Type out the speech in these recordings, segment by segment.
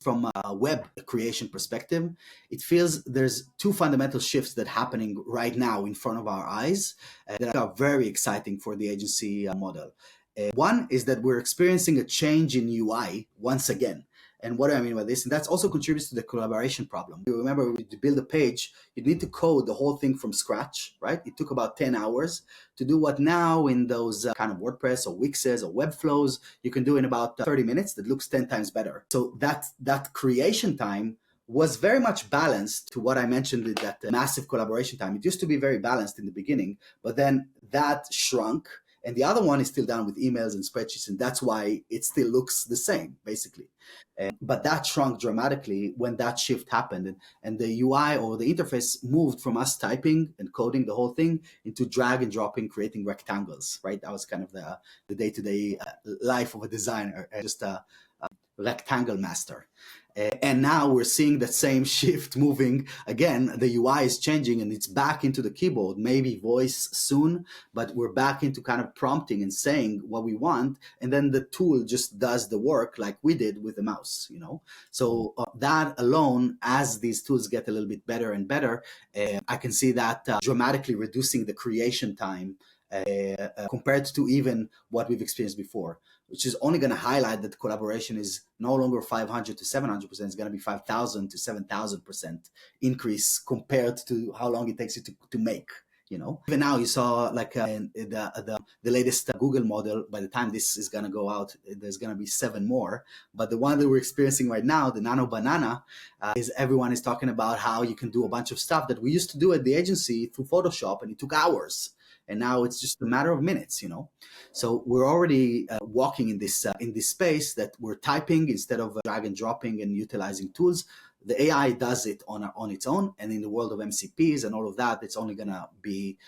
from a web creation perspective, it feels there's two fundamental shifts that are happening right now in front of our eyes that are very exciting for the agency model. One is that we're experiencing a change in UI once again. And what do I mean by this? And that also contributes to the collaboration problem. You remember, to build a page, you need to code the whole thing from scratch, right? It took about 10 hours to do what now in those kind of WordPress or Wixes or Webflows, you can do in about 30 minutes that looks 10 times better. So that creation time was very much balanced to what I mentioned with that massive collaboration time. It used to be very balanced in the beginning, but then that shrunk. And the other one is still done with emails and spreadsheets, and that's why it still looks the same, basically. But that shrunk dramatically when that shift happened, and the UI or the interface moved from us typing and coding the whole thing into drag and dropping, creating rectangles, right? That was kind of the day-to-day life of a designer, just a rectangle master. And now we're seeing that same shift moving again. The UI is changing and it's back into the keyboard, maybe voice soon, but we're back into kind of prompting and saying what we want. And then the tool just does the work like we did with the mouse, you know? So that alone, as these tools get a little bit better and better, I can see that dramatically reducing the creation time compared to even what we've experienced before, which is only going to highlight that collaboration is no longer 500 to 700%. It's going to be 5,000 to 7,000% increase compared to how long it takes you to make. You know, even now you saw like the latest Google model. By the time this is going to go out, there's going to be 7 more. But the one that we're experiencing right now, the Nano Banana, is everyone is talking about how you can do a bunch of stuff that we used to do at the agency through Photoshop, and it took hours. And now it's just a matter of minutes, you know. So we're already walking in this space that we're typing instead of drag and dropping and utilizing tools. The AI does it on its own, and in the world of MCPs and all of that, it's only going to be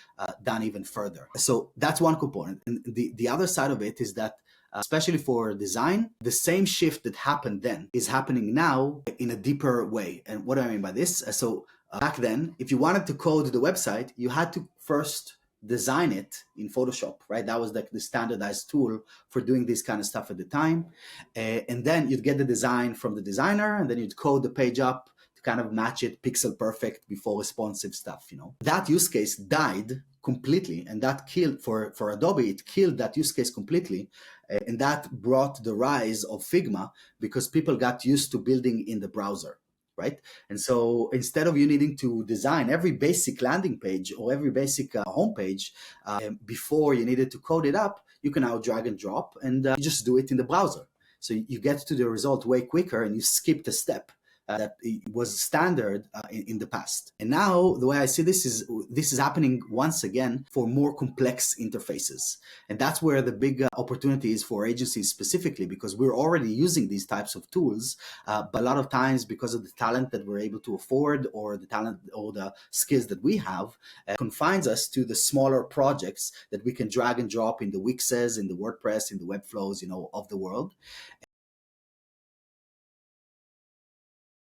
done even further. So that's one component. And the other side of it is that, especially for design, the same shift that happened then is happening now in a deeper way. And what do I mean by this? So back then, if you wanted to code the website, you had to first design it in Photoshop, right? That was like the standardized tool for doing this kind of stuff at the time. And then you'd get the design from the designer, and then you'd code the page up to kind of match it pixel perfect before responsive stuff, you know. That use case died completely, and that killed, for Adobe, it killed that use case completely. And that brought the rise of Figma because people got used to building in the browser. Right? And so instead of you needing to design every basic landing page or every basic homepage before you needed to code it up, you can now drag and drop and you just do it in the browser. So you get to the result way quicker and you skip the step that was standard in the past. And now the way I see this is happening once again for more complex interfaces. And that's where the big opportunity is for agencies specifically, because we're already using these types of tools, but a lot of times because of the talent that we're able to afford, or the talent or the skills that we have, confines us to the smaller projects that we can drag and drop in the Wixes, in the WordPress, in the Webflows, you know, of the world.